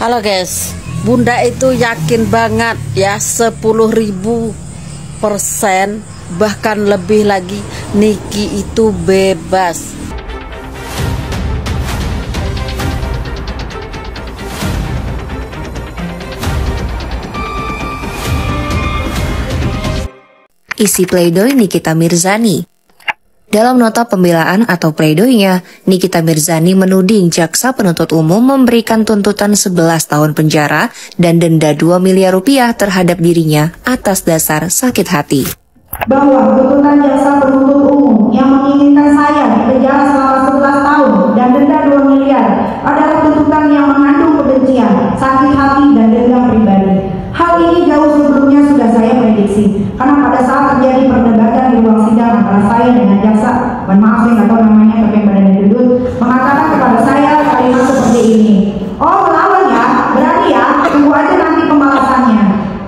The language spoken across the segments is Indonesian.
Halo guys, Bunda itu yakin banget ya 10.000% bahkan lebih lagi Niki itu bebas. Isi pledoi Nikita Mirzani. Dalam nota pembelaan atau pledoinya, Nikita Mirzani menuding jaksa penuntut umum memberikan tuntutan 11 tahun penjara dan denda 2 miliar rupiah terhadap dirinya atas dasar sakit hati. Bahwa tuntutan jaksa penuntut umum yang menginginkan saya dipenjara selama 11 tahun dan denda 2 miliar adalah tuntutan yang mengandung kebencian, sakit hati, dan dendam pribadi. Hal ini jauh sebelumnya sudah saya prediksi, karena pada saat terjadi perdebatan di ruang sidang antara saya dengan jaksa, maaf saya nggak tahu namanya tapi yang badannya gendut, mengatakan kepada saya kalimat seperti ini, "Oh melawan ya, berani ya, tunggu aja nanti pembalasannya."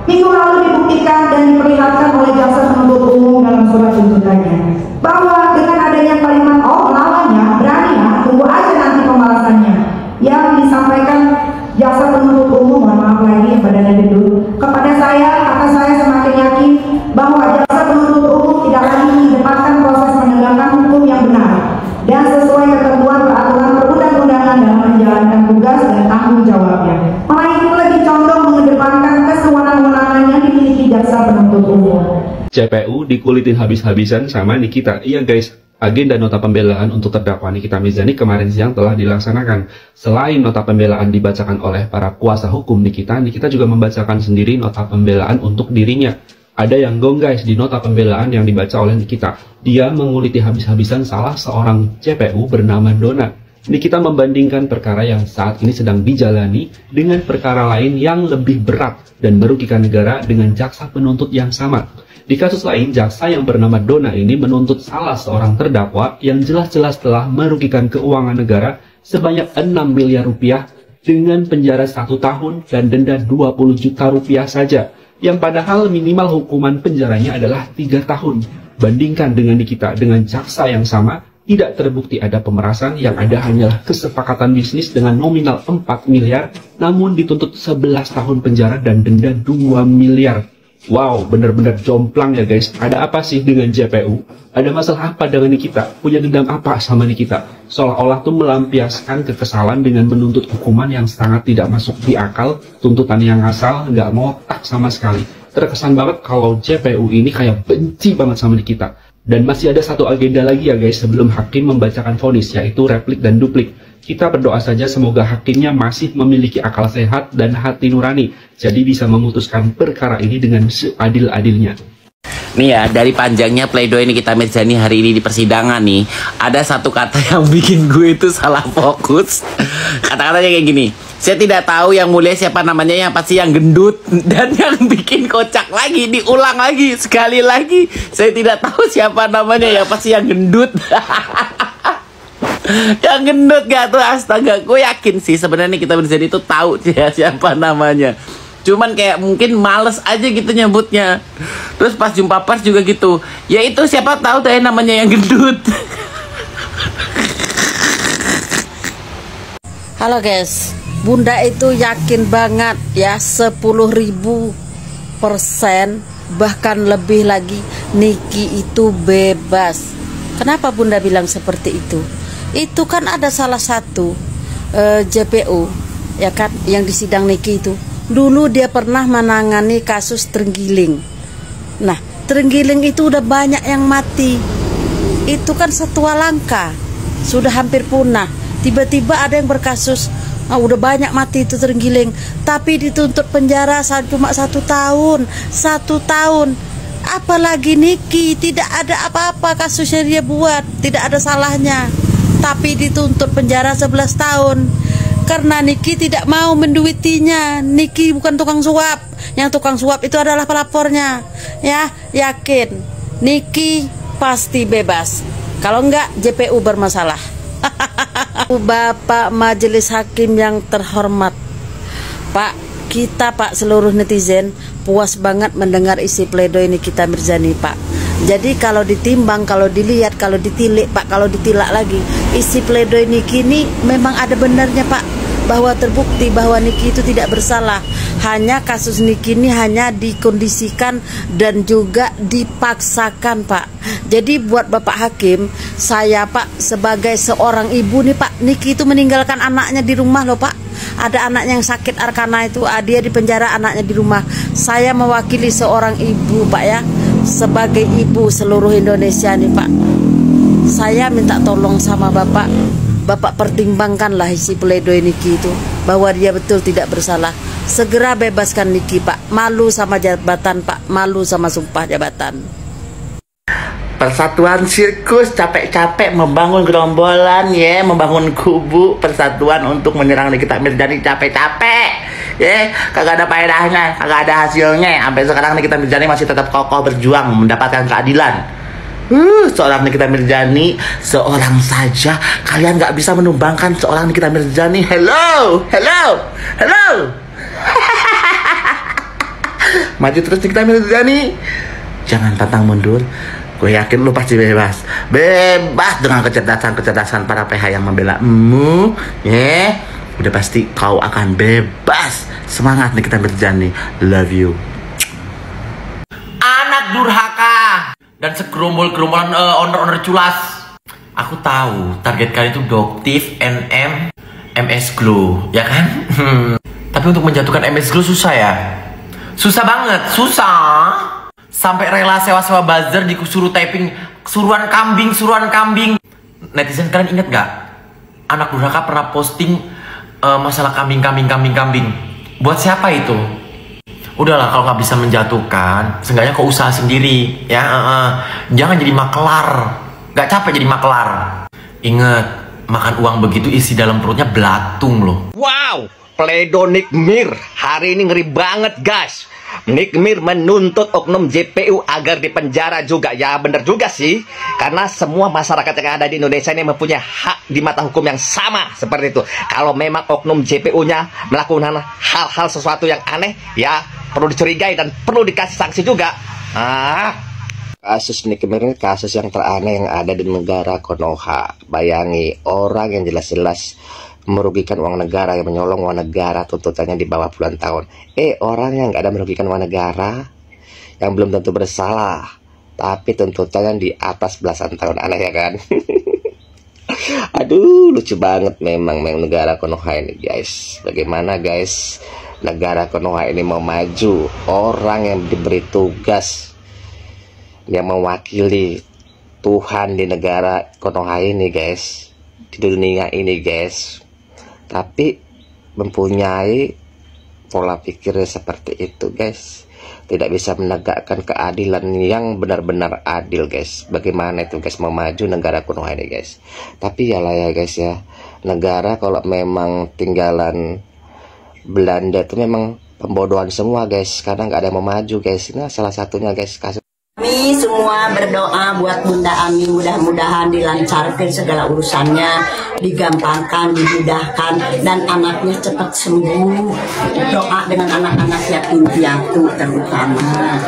Minggu lalu dibuktikan dan diperlihatkan oleh jaksa penuntut umum dalam surat tuntutannya bahwa dengan adanya kalimat "oh melawan ya, berani ya, tunggu aja nanti pembalasannya" yang disampaikan jaksa penuntut umum, maaf lagi yang badannya gendut, kepada saya, maka saya semakin yakin bahwa jaksa penuntut umum tidak lagi mengedepankan proses menegakkan hukum yang benar dan sesuai ketentuan peraturan perundang-undangan dalam menjalankan tugas dan tanggung jawabnya, melainkan lebih condong mengedepankan kesewenang-wenangan yang dimiliki jaksa penuntut umum. JPU dikulitin habis-habisan sama Nikita. Iya guys, agenda nota pembelaan untuk terdakwa Nikita Mirzani kemarin siang telah dilaksanakan. Selain nota pembelaan dibacakan oleh para kuasa hukum Nikita juga membacakan sendiri nota pembelaan untuk dirinya. Ada yang gong guys di nota pembelaan yang dibaca oleh Nikita. Dia menguliti habis-habisan salah seorang JPU bernama Dona. Nikita membandingkan perkara yang saat ini sedang dijalani dengan perkara lain yang lebih berat dan merugikan negara dengan jaksa penuntut yang sama. Di kasus lain, jaksa yang bernama Dona ini menuntut salah seorang terdakwa yang jelas-jelas telah merugikan keuangan negara sebanyak 6 miliar rupiah dengan penjara 1 tahun dan denda 20 juta rupiah saja, yang padahal minimal hukuman penjaranya adalah 3 tahun. Bandingkan dengan Nikita, dengan jaksa yang sama, tidak terbukti ada pemerasan, yang ada hanyalah kesepakatan bisnis dengan nominal 4 miliar, namun dituntut 11 tahun penjara dan denda 2 miliar. Wow, bener-bener jomplang ya guys. Ada apa sih dengan JPU? Ada masalah apa dengan Nikita? Punya dendam apa sama Nikita? Seolah-olah tuh melampiaskan kekesalan dengan menuntut hukuman yang sangat tidak masuk di akal, tuntutan yang asal, nggak ngotak sama sekali. Terkesan banget kalau JPU ini kayak benci banget sama Nikita. Dan masih ada satu agenda lagi ya guys sebelum hakim membacakan vonis, yaitu replik dan duplik. Kita berdoa saja semoga hakimnya masih memiliki akal sehat dan hati nurani, jadi bisa memutuskan perkara ini dengan seadil-adilnya. Nih ya, dari panjangnya pledoi Nikita Mirzani hari ini di persidangan nih, ada satu kata yang bikin gue itu salah fokus. Kata-katanya kayak gini, "Saya tidak tahu yang mulia siapa namanya, yang pasti yang gendut." Dan yang bikin kocak lagi, diulang lagi, sekali lagi, "Saya tidak tahu siapa namanya, yang pasti yang gendut." Yang gendut gak tuh, astaga. Gue yakin sih sebenarnya Nikita Mirzani itu tahu siapa namanya, cuman kayak mungkin males aja gitu nyebutnya. Terus pas jumpa pers juga gitu, ya itu siapa tahu deh namanya yang gendut. Halo guys, Bunda itu yakin banget ya 10.000% bahkan lebih lagi Niki itu bebas. Kenapa Bunda bilang seperti itu? Itu kan ada salah satu JPU ya kan yang di sidang Niki itu. Dulu dia pernah menangani kasus terenggiling. Nah, terenggiling itu udah banyak yang mati. Itu kan satwa langka, sudah hampir punah. Tiba-tiba ada yang berkasus, udah banyak mati itu terenggiling, tapi dituntut penjara cuma 1 tahun. 1 tahun. Apalagi Niki, tidak ada apa-apa kasusnya dia buat, tidak ada salahnya, tapi dituntut penjara 11 tahun. Karena Niki tidak mau menduitinya. Niki bukan tukang suap. Yang tukang suap itu adalah pelapornya. Ya, yakin Niki pasti bebas. Kalau enggak, JPU bermasalah. Bapak Majelis Hakim yang terhormat, Pak, kita Pak, seluruh netizen puas banget mendengar isi pledoi Nikita Mirzani Pak. Jadi kalau ditimbang, kalau dilihat, kalau ditilik Pak, kalau ditilak lagi, isi pledoi Niki ini memang ada benarnya Pak. bahwa terbukti bahwa Niki itu tidak bersalah. Hanya kasus Niki ini hanya dikondisikan dan juga dipaksakan, Pak. Jadi buat Bapak Hakim, saya Pak sebagai seorang ibu nih Pak, Niki itu meninggalkan anaknya di rumah loh Pak. Ada anaknya yang sakit Arkana itu, dia di penjara, anaknya di rumah. Saya mewakili seorang ibu Pak ya, sebagai ibu seluruh Indonesia nih Pak. Saya minta tolong sama Bapak, Bapak pertimbangkanlah isi pledoi Niki itu, bahwa dia betul tidak bersalah. Segera bebaskan Niki Pak, malu sama jabatan Pak, malu sama sumpah jabatan. Persatuan Sirkus capek-capek membangun gerombolan ya, membangun kubu persatuan untuk menyerang Nikita Mirzani, capek-capek ya, kagak ada faedahnya, kagak ada hasilnya. Sampai sekarang Nikita Mirzani masih tetap kokoh berjuang mendapatkan keadilan. Seorang Nikita Mirzani, seorang saja kalian nggak bisa menumbangkan seorang Nikita Mirzani. Hello. Maju terus Nikita Mirzani, jangan pantang mundur. Gue yakin lu pasti bebas dengan kecerdasan para PH yang membela-mu, ya. Udah pasti kau akan bebas. Semangat Nikita Mirzani, love you. Anak durhaka dan segerombol-gerombolan owner-owner culas. Aku tahu target kalian itu Doktif, NM, MS Glow, ya kan? Tapi untuk menjatuhkan MS Glow susah ya? Susah banget, susah. Sampai rela sewa-sewa buzzer disuruh typing suruhan kambing. Netizen kalian inget gak? Anak durhaka pernah posting masalah kambing. Buat siapa itu? Udahlah, kalau nggak bisa menjatuhkan, seenggaknya kau usaha sendiri ya. Jangan jadi makelar. Gak capek jadi makelar. Ingat, makan uang begitu isi dalam perutnya belatung loh. Wow, pledoi Nick Mir hari ini ngeri banget guys. Nick Mir menuntut oknum JPU agar dipenjara juga. Ya bener juga sih, karena semua masyarakat yang ada di Indonesia ini mempunyai hak di mata hukum yang sama seperti itu. Kalau memang oknum JPU-nya melakukan hal-hal sesuatu yang aneh, ya perlu dicurigai dan perlu dikasih sanksi juga. Kasus Nick Mir ini kasus yang teraneh yang ada di negara Konoha. Bayangi, orang yang jelas-jelas merugikan uang negara, yang menyolong uang negara, tuntutannya di bawah puluhan tahun. Orang yang nggak ada merugikan uang negara, yang belum tentu bersalah, tapi tuntutannya di atas belasan tahun. Aneh ya kan? Aduh, lucu banget memang negara Konoha ini guys. Bagaimana guys negara Konoha ini mau maju? Orang yang diberi tugas, yang mewakili Tuhan di negara Konoha ini guys, di dunia ini guys, tapi mempunyai pola pikirnya seperti itu guys, tidak bisa menegakkan keadilan yang benar-benar adil guys. Bagaimana itu guys mau maju negara Konoha ini guys? Tapi ya lah ya guys ya, negara kalau memang tinggalan Belanda itu memang pembodohan semua guys, karena nggak ada yang mau maju guys. Nah salah satunya guys kasus. Kami semua berdoa buat Bunda Ami, mudah-mudahan dilancarkan segala urusannya, digampangkan, dimudahkan, dan anaknya cepat sembuh. Doa dengan anak-anak yatim piatu terutama.